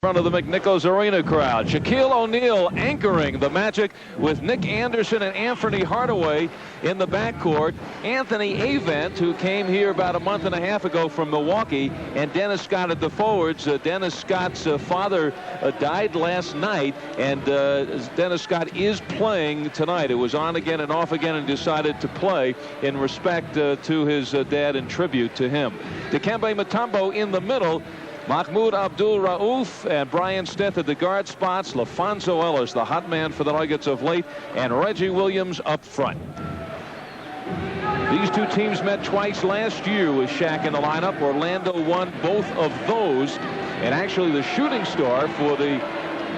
front of the McNichols Arena crowd. Shaquille O'Neal anchoring the Magic with Nick Anderson and Anthony Hardaway in the backcourt. Anthony Avent, who came here about a month and a half ago from Milwaukee, and Dennis Scott at the forwards. Dennis Scott's father died last night, and Dennis Scott is playing tonight. It was on again and off again and decided to play in respect to his dad and tribute to him. Dikembe Mutombo in the middle. Mahmoud Abdul-Rauf and Brian Stith at the guard spots. LaFonso Ellis, the hot man for the Nuggets of late, and Reggie Williams up front. These two teams met twice last year with Shaq in the lineup. Orlando won both of those, and actually the shooting star for the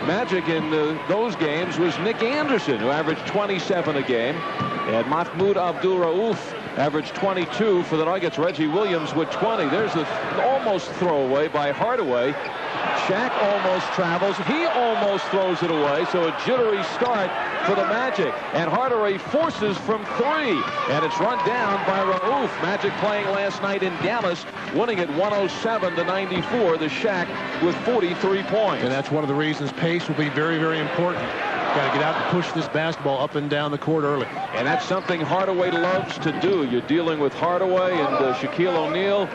Magic in those games was Nick Anderson, who averaged 27 a game, and Mahmoud Abdul-Rauf averaged 22 for the Nuggets. Reggie Williams with 20. There's the almost throwaway by Hardaway. Shaq almost travels. He almost throws it away. So a jittery start for the Magic. And Hardaway forces from three. And it's run down by Rauf. Magic playing last night in Dallas, winning it 107-94. The Shaq with 43 points. And that's one of the reasons pace will be very, very important. Got to get out and push this basketball up and down the court early. And that's something Hardaway loves to do. You're dealing with Hardaway and Shaquille O'Neal.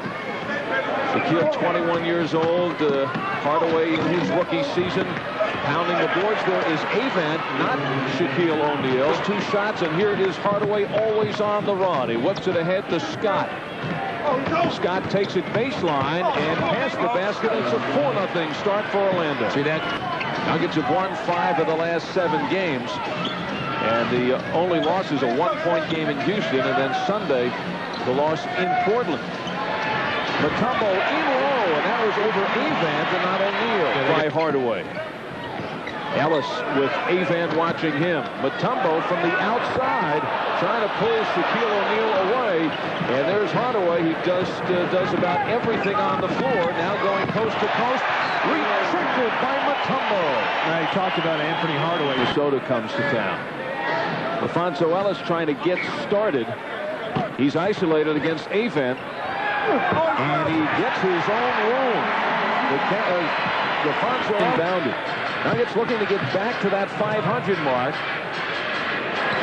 Shaquille, 21 years old. Hardaway in his rookie season. Pounding the boards. There is Avent, not Shaquille O'Neal. Two shots, and here it is Hardaway always on the run. He whips it ahead to Scott. Scott takes it baseline and past the basket. It's a 4-0 start for Orlando. See that? Nuggets have won 5 of the last 7 games. And the only loss is a 1-point game in Houston, and then Sunday, the loss in Portland. Mutombo in low, and that was over Avent and not O'Neal by Hardaway. Ellis with Avent watching him. Mutombo from the outside trying to pull Shaquille O'Neal away. And there's Hardaway. He does about everything on the floor. Now going coast to coast. Restricted by Mutombo. Now he talked about Anthony Hardaway. Minnesota comes to town. LaFonso Ellis trying to get started. He's isolated against Avent. And he gets his own room. LaFonso inbounded. Nuggets looking to get back to that 500 mark.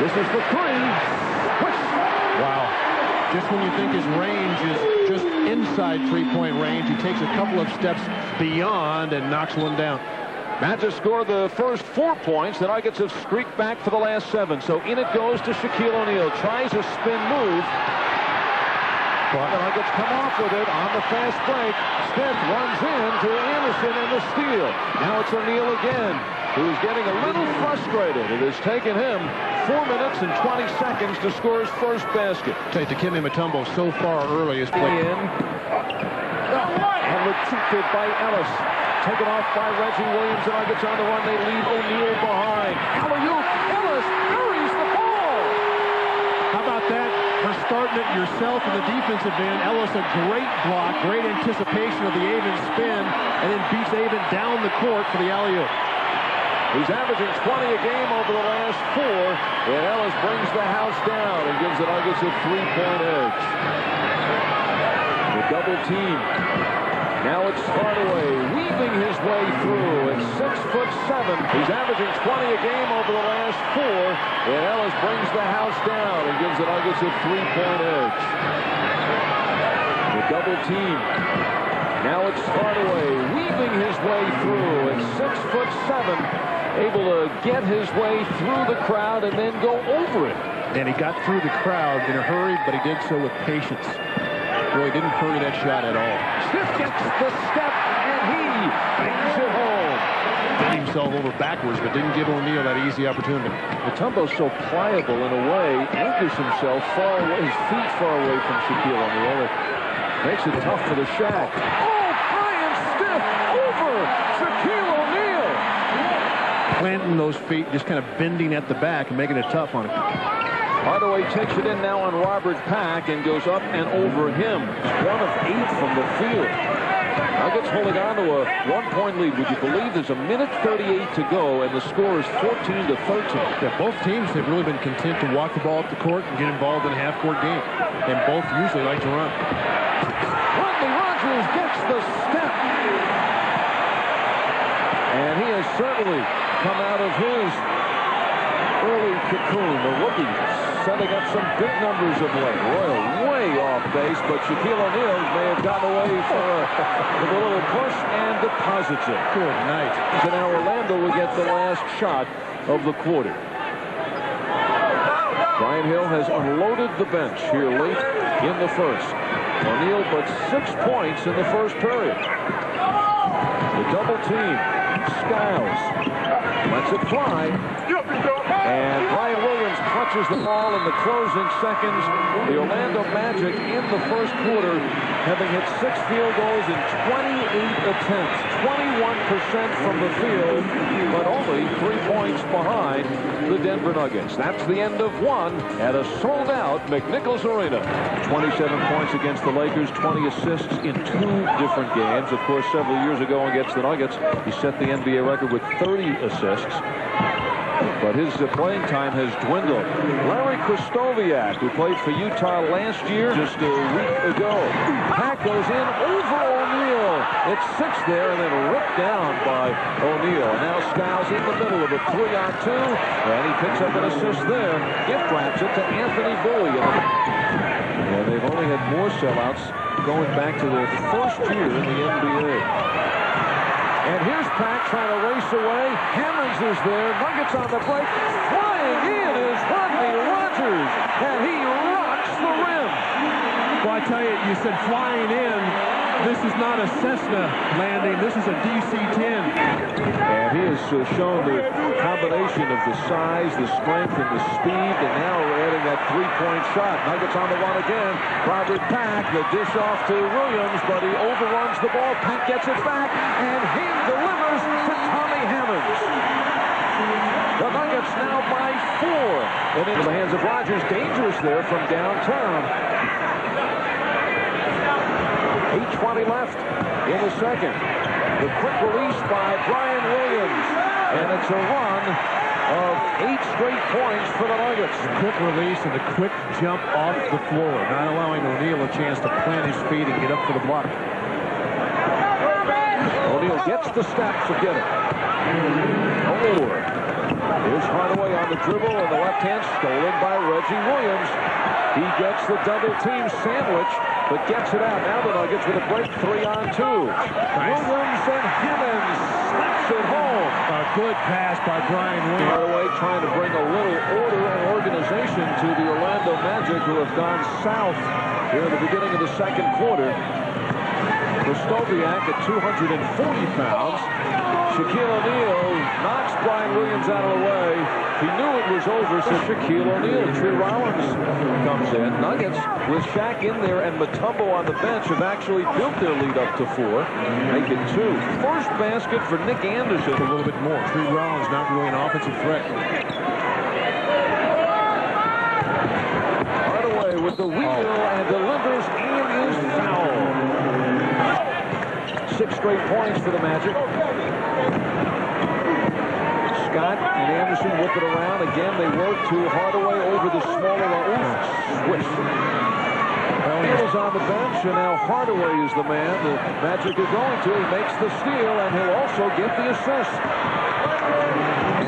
This is for three. Wow. Just when you think his range is just inside three-point range, he takes a couple of steps beyond and knocks one down. Magic scored the first 4 points. The Nuggets have streaked back for the last 7. So in it goes to Shaquille O'Neal. Tries a spin move. But the Nuggets come off with it on the fast break. Smith runs in to Anderson and the steal. Now it's O'Neal again, who's getting a little frustrated. It has taken him 4 minutes and 20 seconds to score his first basket. Dikembe Mutombo so far early is playing in. And rejected by Ellis. Taken off by Reggie Williams. The Nuggets on the run. They leave O'Neal behind. Alley-oop. Ellis buries the ball. How about that? For starting it yourself in the defensive end. Ellis a great block, great anticipation of the Avent spin, and then beats Avent down the court for the alley-oop. He's averaging 20 a game over the last 4, and Ellis brings the house down and gives the Nuggets a 3-point edge. The double team. Now it's Hardaway weaving his way through at 6'7". He's averaging 20 a game over the last 4, and Ellis brings the house down and gives the Nuggets a 3-point edge. The double team. Now it's Hardaway weaving his way through at 6'7", able to get his way through the crowd and then go over it. And he got through the crowd in a hurry, but he did so with patience. Boy, didn't hurry that shot at all. Smith gets the step, and he bangs it home. Bent himself over backwards, but didn't give O'Neal that easy opportunity. Mutombo's so pliable in a way, anchors himself far away, his feet far away from Shaquille O'Neal. It makes it tough for the Shaq. Oh, Brian Stith over Shaquille O'Neal. Planting those feet, just kind of bending at the back and making it tough on him. Hardaway takes it in now on Robert Pack and goes up and over him. 1 of 8 from the field. Nuggets holding on to a 1-point lead. Would you believe there's a minute 38 to go and the score is 14-13? Yeah, both teams have really been content to walk the ball up the court and get involved in a half-court game. And both usually like to run. Rodney Rogers gets the step. And he has certainly come out of his early cocoon. The rookie setting up some big numbers of late. Royal way off base, but Shaquille O'Neal may have gotten away with a little push and deposits it. Good night. So now Orlando will get the last shot of the quarter. Brian Hill has unloaded the bench here late in the first. O'Neal but 6 points in the first period. The double team. Skiles lets it fly. And Brian Williams clutches the ball in the closing seconds. The Orlando Magic in the first quarter having hit 6 field goals in 28 attempts. 21% from the field, but only 3 points behind the Denver Nuggets. That's the end of one at a sold-out McNichols Arena. 27 points against the Lakers, 20 assists in 2 different games. Of course, several years ago against the Nuggets, he set the NBA record with 30 assists. But his playing time has dwindled. Larry Krystkowiak, who played for Utah last year, just a week ago. Pack goes in over O'Neal. It's 6 there and then ripped down by O'Neal. Now Skiles in the middle of a 3-on-2, and he picks up an assist there. Gift wraps it to Anthony Bowie. And they've only had more sellouts going back to their first year in the NBA. And here's Pack trying to race away. Hammonds is there. Nuggets on the break. Flying in is Rodney Rogers. And he rocks the rim. Well, I tell you, you said flying in. This is not a Cessna landing. This is a DC-10. And he has shown the combination of the size, the strength, and the speed. And now we're adding that 3-point shot. Nuggets on the run again. Robert Pack, the dish off to Williams, but he overruns the ball. Pack gets it back, and he delivers to Tommy Hammonds. The Nuggets now by 4. And into the hands of Rogers. Dangerous there from downtown. 8:20 left in the second. The quick release by Brian Williams. And it's a run of 8 straight points for the Nuggets. The quick release and the quick jump off the floor, not allowing O'Neal a chance to plant his feet and get up for the block. O'Neal gets the step, forget it. Here's Hardaway on the dribble, and the left hand stolen by Reggie Williams. He gets the double team sandwich, but gets it out. Now the Nuggets with a break 3-on-2. Williams and Hammonds slaps it home. A good pass by Brian Williams. Hardaway trying to bring a little order and organization to the Orlando Magic, who have gone south here at the beginning of the second quarter. Krystkowiak at 240 pounds. Shaquille O'Neal knocks Brian Williams out of the way. He knew it was over, so Shaquille O'Neal. Tree Rollins comes in. Nuggets with Shaq in there and Mutombo on the bench have actually built their lead up to 4. Make it 2. First basket for Nick Anderson. A little bit more. Tree Rollins not really an offensive threat. Hardaway with the wheel and delivers and is fouled. 6 straight points for the Magic. Scott and Anderson whip it around. Again, they work to Hardaway over the smaller switch. O'Neal's on the bench, and now Hardaway is the man the Magic are going to. He makes the steal, and he'll also get the assist.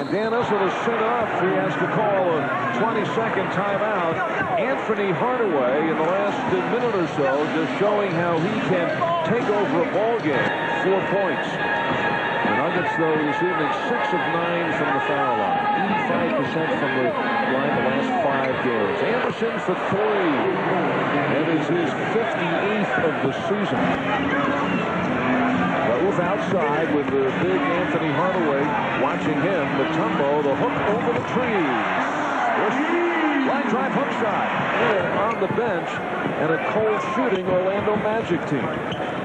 And Dan Issel is sent off. He has to call a 20-second timeout. Anthony Hardaway, in the last minute or so, just showing how he can take over a ball game. 4 points. The Nuggets, though, this evening, 6 of 9 from the foul line. 85% from the line the last 5 games. Anderson for 3. That is his 58th of the season. Move outside with the big Anthony Hardaway watching him. Mutombo, the hook over the trees. Line drive hook shot. On the bench, and a cold shooting Orlando Magic team.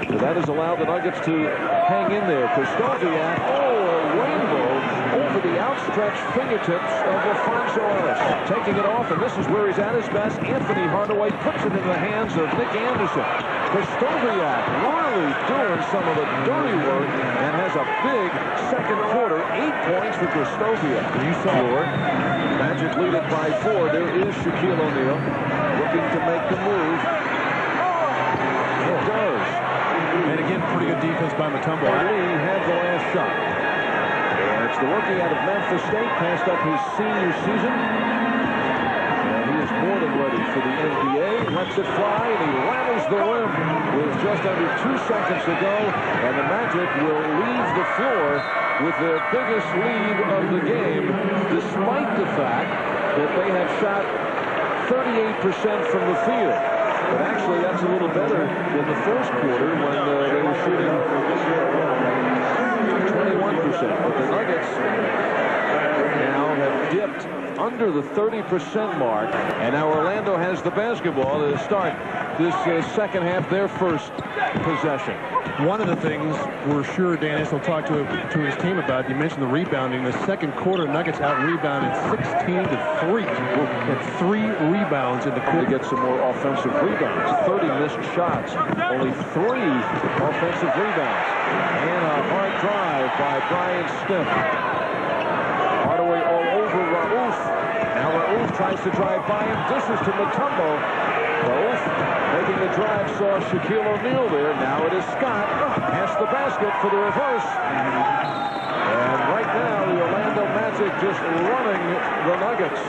So that has allowed the Nuggets to hang in there. Krystkowiak, a rainbow over the outstretched fingertips of Alfonso Ellis. Taking it off, and this is where he's at his best. Anthony Hardaway puts it in the hands of Nick Anderson. Krystkowiak really doing some of the dirty work and has a big second quarter. 8 points for Krystkowiak. You saw Magic lead it by 4. There is Shaquille O'Neal looking to make the move. It does. And again, pretty good defense by Mutombo. Lee had the last shot. the rookie out of Memphis State, passed up his senior season. And he is more than ready for the NBA. Lets it fly, and he rattles the rim with just under 2 seconds to go. And the Magic will leave the floor with their biggest lead of the game, despite the fact that they have shot 38% from the field. But actually, that's a little better than the first quarter when they were shooting 21%. But the Nuggets now have dipped under the 30% mark, and now Orlando has the basketball to start this second half, their first possession. One of the things we're sure Dan Issel will talk to his team about, you mentioned the rebounding. The second quarter, Nuggets out-rebounded 16-3. Had 3 rebounds in the quarter. To get some more offensive rebounds. 30 missed shots. Only 3 offensive rebounds. And a hard drive by Brian Stiff. Hardaway all over Raouf. Now Raouf tries to drive by him. Dishes to Mutombo. Raouf making the drive, saw Shaquille O'Neal there. Now it is Scott. Past the basket for the reverse. And right now the Orlando Magic just running the Nuggets.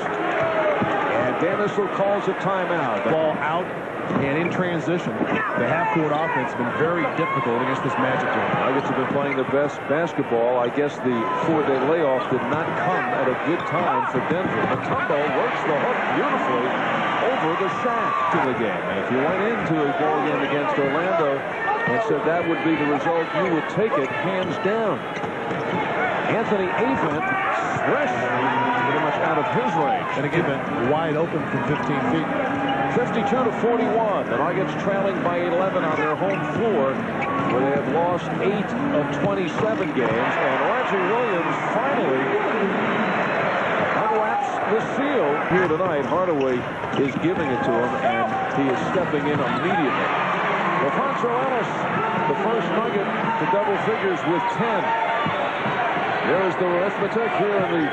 And Dan Issel calls a timeout. Ball out and in transition. The half-court offense has been very difficult against this Magic team. Nuggets have been playing their best basketball. I guess the 4-day layoff did not come at a good time for Denver. Mutombo works the hook beautifully over the Shaq to the game. And if you went into a ball game against Orlando and said that would be the result, you would take it hands down. Anthony Avent swish pretty much out of his range. And again, wide open from 15 feet. 52-41. The Nuggets trailing by 11 on their home floor, where they have lost 8 of 27 games. And Reggie Williams finally unwraps the seal here tonight. Hardaway is giving it to him, and he is stepping in immediately. Alfonso Ellis, the first Nugget to double figures with 10. There is the arithmetic here in the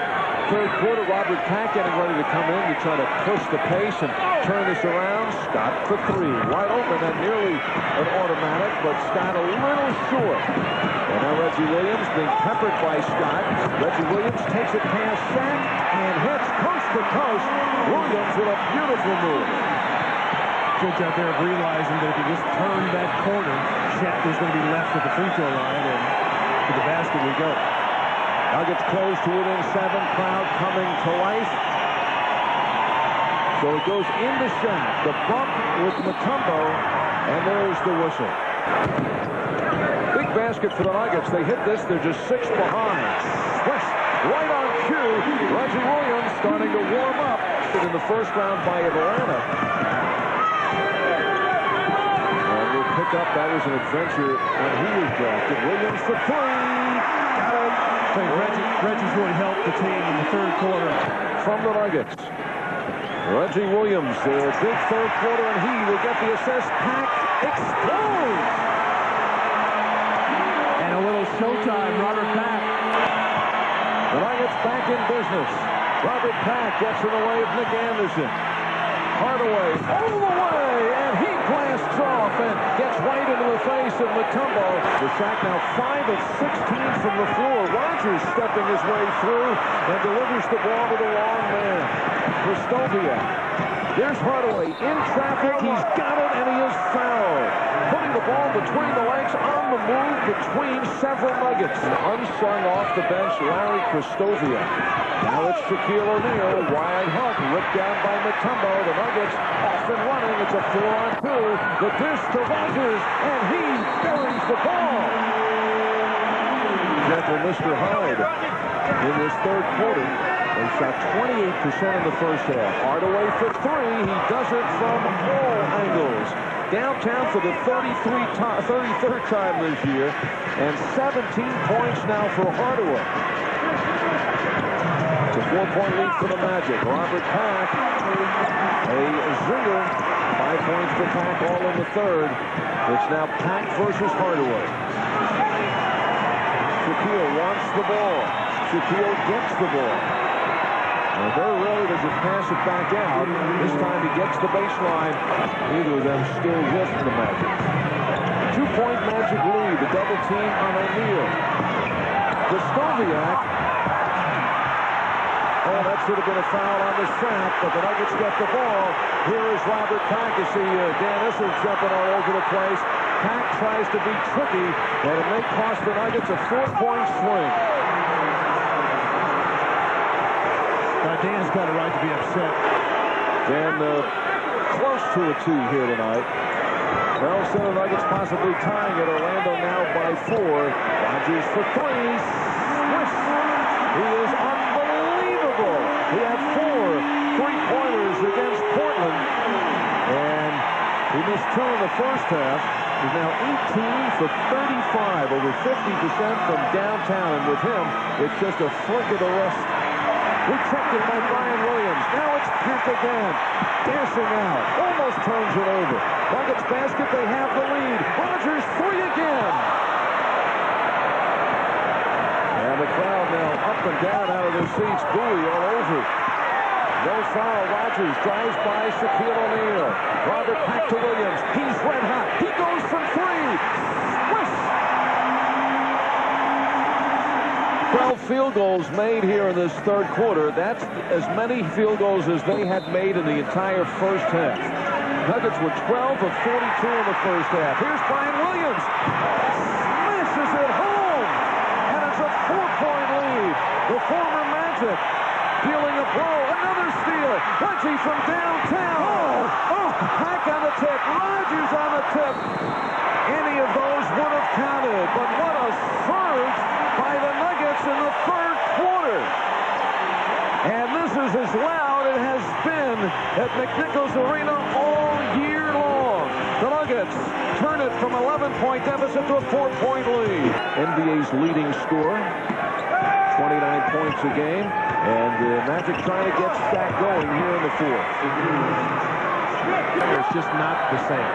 third quarter. Robert Pack getting ready to come in to try to push the pace and turn this around. Scott for 3. Wide open and nearly an automatic, but Scott a little short. And now Reggie Williams being peppered by Scott. Reggie Williams takes it past Shaq and hits coast to coast. Williams with a beautiful move. Kids out there realizing that if he just turned that corner, Shaq is going to be left at the free throw line, and to the basket we go. Nuggets close to within 7. Crowd coming to life. So it goes into center. The bump with Mutombo, and there's the whistle. Big basket for the Nuggets. They hit this. They're just 6 behind. Swish right on cue. Reggie Williams starting to warm up in the first round by Atlanta. And we'll pick up. That was an adventure when he was drafted. Williams for 3. Got it. Reggie's really helped the team in the third quarter. From the Nuggets, Reggie Williams, their big third quarter, and he will get the assist. Pack explodes. And a little showtime, Robert Pack. The Nuggets back in business. Robert Pack gets in the way of Nick Anderson. Hardaway all the way, and he blasts off and gets right into the face of Mutombo. The Shaq now 5 of 16 from the floor. Rogers stepping his way through and delivers the ball to the wrong man. Kristofia. There's Hardaway in traffic. He's got it, and he is fouled. Putting the ball between the legs on the move between several Nuggets. Unsung off the bench, Larry Kristofia. Now it's Shaquille O'Neal. Wide hook ripped down by Mutombo. The Nuggets off and running. It's a 4-on-2. The dish to Rogers, and he buries the ball. Gentle Mr. Hyde in this third quarter. They shot 28% in the first half. Hardaway for 3. He does it from all angles. Downtown for the 33rd time this year. And 17 points now for Hardaway. It's a 4-point lead for the Magic. Robert Pack, a zinger. 5 points for Pack, all in the third. It's now Pack versus Hardaway. Shaquille wants the ball. Shaquille gets the ball. And very rarely does he pass it back out. This time he gets the baseline. Neither of them still with the Magic. 2-point Magic lead. The double team on O'Neal. Kristofia Oh, that should have been a foul on the sack, but the Nuggets get the ball. Here is Robert Pack. You see Dan Issel jumping all over the place. Pack tries to be tricky, and it may cost the Nuggets a 4-point swing. Dan's got a right to be upset. Dan close to a 2 here tonight. Well, so the Nuggets possibly tying it. Orlando now by 4. Rodgers for 3. Swish! He is unbelievable. He had 4 3-pointers against Portland, and he missed 2 in the first half. He's now 18 for 35, over 50% from downtown, and with him, it's just a flick of the wrist. Rejected by Brian Williams. Now it's Pack again. Dashing out. Almost turns it over. Nuggets basket, they have the lead. Rodgers 3 again. And the crowd now up and down out of their seats. Bowie all over. No foul. Rodgers drives by Shaquille O'Neal. Robert Pack to Williams. He's red hot. He goes from 3. Swish! 12 field goals made here in this third quarter. That's as many field goals as they had made in the entire first half. Nuggets were 12 of 42 in the first half. Here's Brian Williams. Smashes it home. And it's a 4-point lead. The former Magic dealing a blow. Another steal. Reggie from downtown. Oh, Pack on the tip. Rodgers on the tip. Any of those would have counted. But what a surge by the Nuggets in the third quarter. And this is as loud it has been at McNichols Arena all year long. The Nuggets turn it from 11-point deficit to a 4-point lead. NBA's leading scorer, 29 points a game, and the Magic trying to get Shaq going here in the fourth. It's just not the same.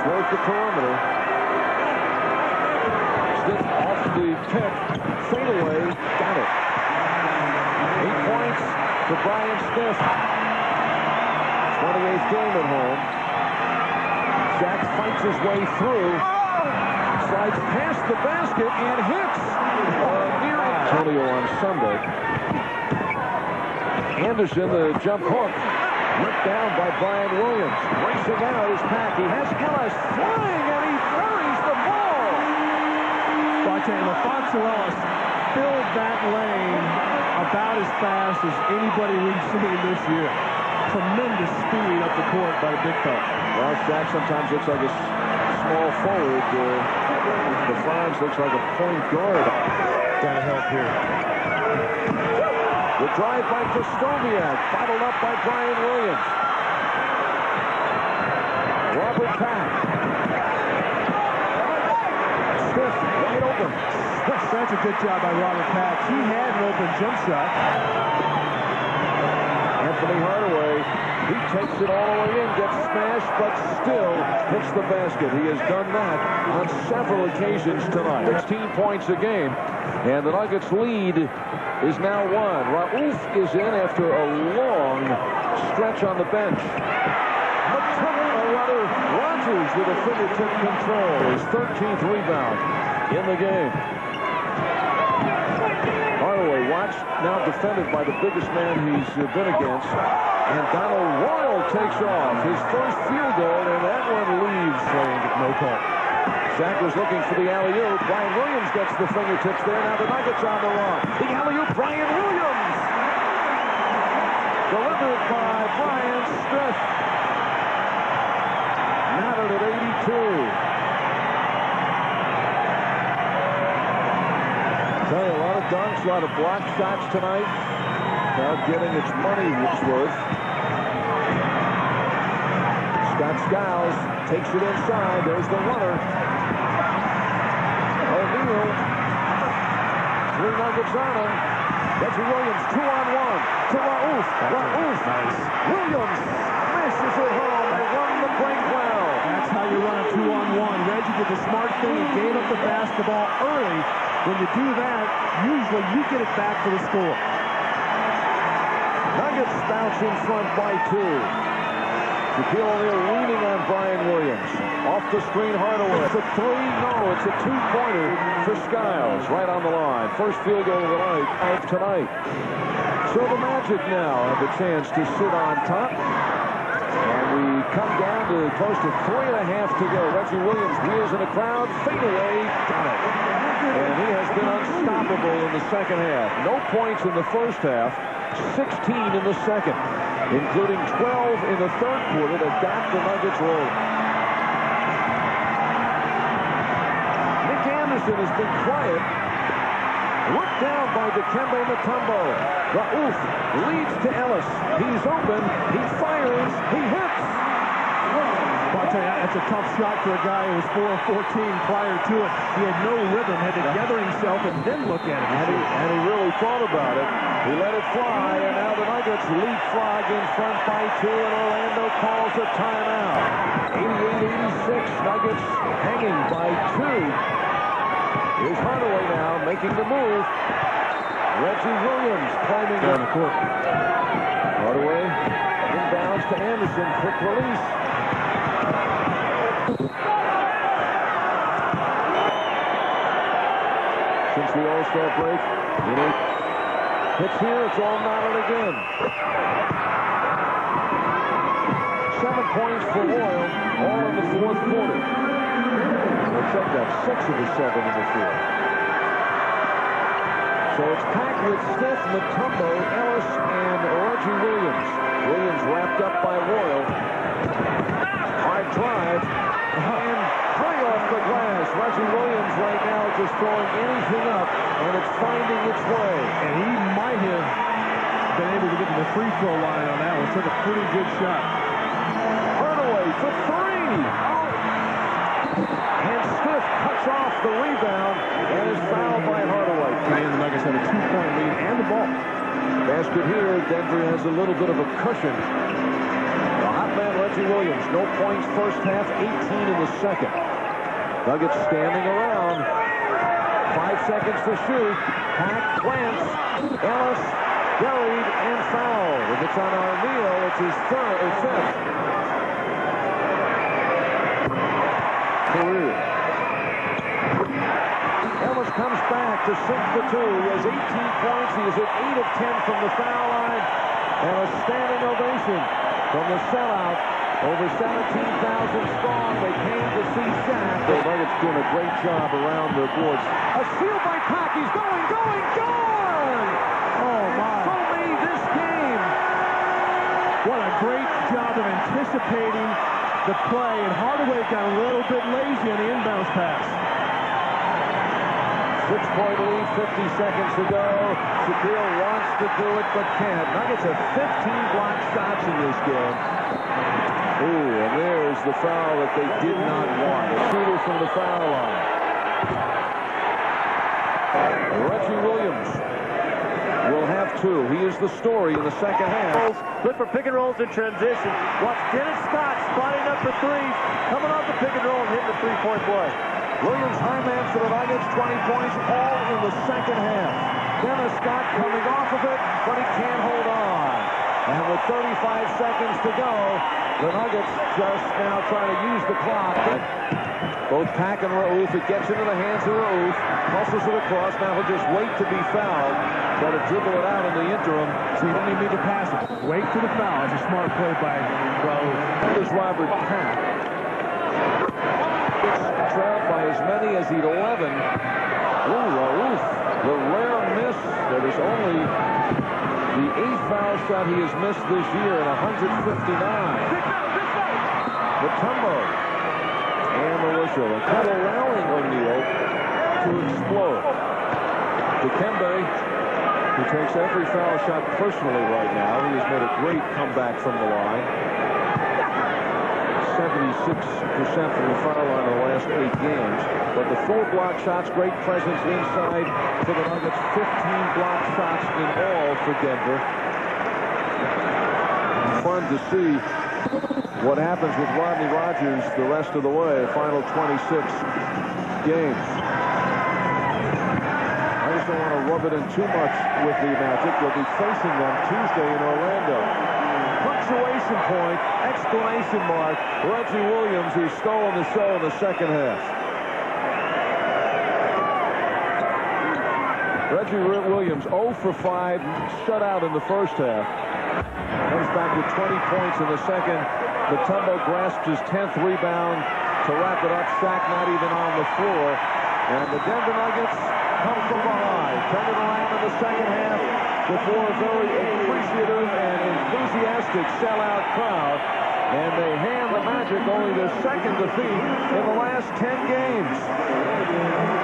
Work the perimeter. Smith off the tip. Fade away. Got it. 8 points for Brian Smith. 28th game at home. Shaq fights his way through. Slides past the basket and hits near Antonio on Sunday. Anderson, the jump hook. Ripped down by Brian Williams. Racing out is Pack. He has Ellis flying, and he buries the ball. Well, I tell you, LaFonso Ellis filled that lane about as fast as anybody we've seen this year. Tremendous speed up the court by the big fella. Well, Shaq sometimes looks like a small forward. The Franz looks like a point guard. Gotta help here. The drive by Krystkowiak, bottled up by Brian Williams. Robert Pack. Smith, wide open. That's a good job by Robert Pack. He had an open jump shot. Anthony Hardaway, he takes it all the way in, gets smashed, but still hits the basket. He has done that on several occasions tonight. 16 points a game, and the Nuggets lead is now 1. Raouf is in after a long stretch on the bench. Rodgers with a fingertip control. His 13th rebound in the game. Hardaway, watch, now defended by the biggest man he's been against. And Donald Royal takes off. His first field goal, and that one leaves. No call. Shaq was looking for the alley-oop. Brian Williams gets the fingertips there. Now the Nuggets on the run. The alley-oop, Brian Williams. Delivered by Brian Smith. Knotted at 82. Tell you, a lot of dunks, a lot of block shots tonight. Now getting its money's worth. Scott Skiles takes it inside. There's the runner. O'Neal. 3 Nuggets on him. Reggie Williams, 2-on-1 to Raouf. Raouf. Nice. Williams smashes it home. They run the break well. That's how you run a 2-on-1. Reggie did the smart thing. He gave up the basketball early. When you do that, usually you get it back for the score. Nuggets bounce in front by 2. Shaquille O'Neal leaning on Brian Williams. Off the screen, Hardaway. It's a three. No, it's a two-pointer for Skiles. Right on the line. First field goal of the night tonight. So the Magic now have a chance to sit on top. And we come down to close to 3.5 to go. Reggie Williams wheels in the crowd. Fade away. Got it. And he has been unstoppable in the second half. No points in the first half. 16 in the second, including 12 in the third quarter that got the Nuggets rolling. Nick Anderson has been quiet. Looked down by Dikembe Mutombo. Rauf leads to Ellis. He's open. He fires. He hits. I'll tell you, that's a tough shot for a guy who was 4 of 14 prior to it. He had no rhythm, had to gather himself and then look at it. And he really thought about it. He let it fly, and now the Nuggets leapfrog in front by 2, and Orlando calls a timeout. 88-86, Nuggets hanging by 2. Here's Hardaway now making the move. Reggie Williams climbing down the court. Hardaway inbounds to Anderson. Quick release. Since the All-Star break, hits here, it's all knotted again. 7 points for Royal, all in the fourth quarter. We'll check that, 6 of the 7 in the field. So it's packed with Steph, Mutombo, Ellis, and Reggie Williams. Williams wrapped up by Royal. Hard drive, and high off the glass. Reggie Williams right now just throwing anything up, and it's finding its way. And he might have been able to get to the free throw line on that one. Took a pretty good shot. Hardaway for 3. And Smith cuts off the rebound and is fouled by Hardaway. And the Nuggets have a 2-point lead and the ball. Basket here. Denver has a little bit of a cushion. The hot man Reggie Williams. No points first half, 18 in the second. Nuggets standing around. 5 seconds to shoot. Pack plants. Ellis buried and fouled. If it's on Arneal, it's his third or fifth. Career. Ellis comes back to sink the 2. He has 18 points. He is at 8 of 10 from the foul line. And a standing ovation from the sellout. Over 17,000 strong. They came to see Shaq. The Nuggets doing a great job around the boards. A steal by Pack. He's going, gone! Oh, my. So made this game. What a great job of anticipating the play. And Hardaway got a little bit lazy on the inbounds pass. 6-point lead, 50 seconds to go. Shaquille wants to do it, but can't. Nuggets have 15 block shots in this game. Ooh, and there's the foul that they did not want. A shooter from the foul line. Reggie Williams will have 2. He is the story in the second half. Look for pick and rolls in transition. Watch Dennis Scott spotting up for 3s. Coming off the pick and roll and hitting the 3-point play. Williams high man for the Nuggets, 20 points, all in the second half. Dennis Scott coming off of it, but he can't hold on. And with 35 seconds to go, the Nuggets just now trying to use the clock. Both Pack and Rauf, it gets into the hands of Rauf, muscles it across, now he'll just wait to be fouled. Try to dribble it out in the interim. So you don't even need to pass it. Wait for the foul. It's a smart play by Rauf. Here's Robert Pack. Trailed by as many as 11. Ooh, Rauf, the rare miss that is only the 8th foul shot he has missed this year at 159. Mutombo and Militia. And kind of allowing O'Neal to explode. Dikembe, who takes every foul shot personally right now. He has made a great comeback from the line. 76% from the foul line in the last 8 games. But the 4 block shots, great presence inside for the Nuggets. 15 block shots in all for Denver. Fun to see what happens with Rodney Rogers the rest of the way. Final 26 games. I just don't want to rub it in too much with the Magic. They'll be facing them Tuesday in Orlando. punctuation point, exclamation mark, Reggie Williams, who's stolen the show in the second half. Reggie Williams 0 for 5, shutout in the first half. Comes back with 20 points in the second. Mutombo grasps his 10th rebound to wrap it up. Shaq not even on the floor. And the Denver Nuggets come from behind. Turn it around in the second half before a very appreciative and enthusiastic sellout crowd. And they hand the Magic only their second defeat in the last 10 games.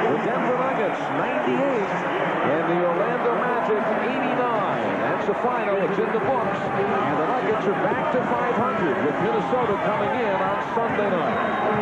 The Denver Nuggets 98 and the Orlando Magic 89. That's the final. It's in the books. And the Nuggets are back to 500 with Minnesota coming in on Sunday night.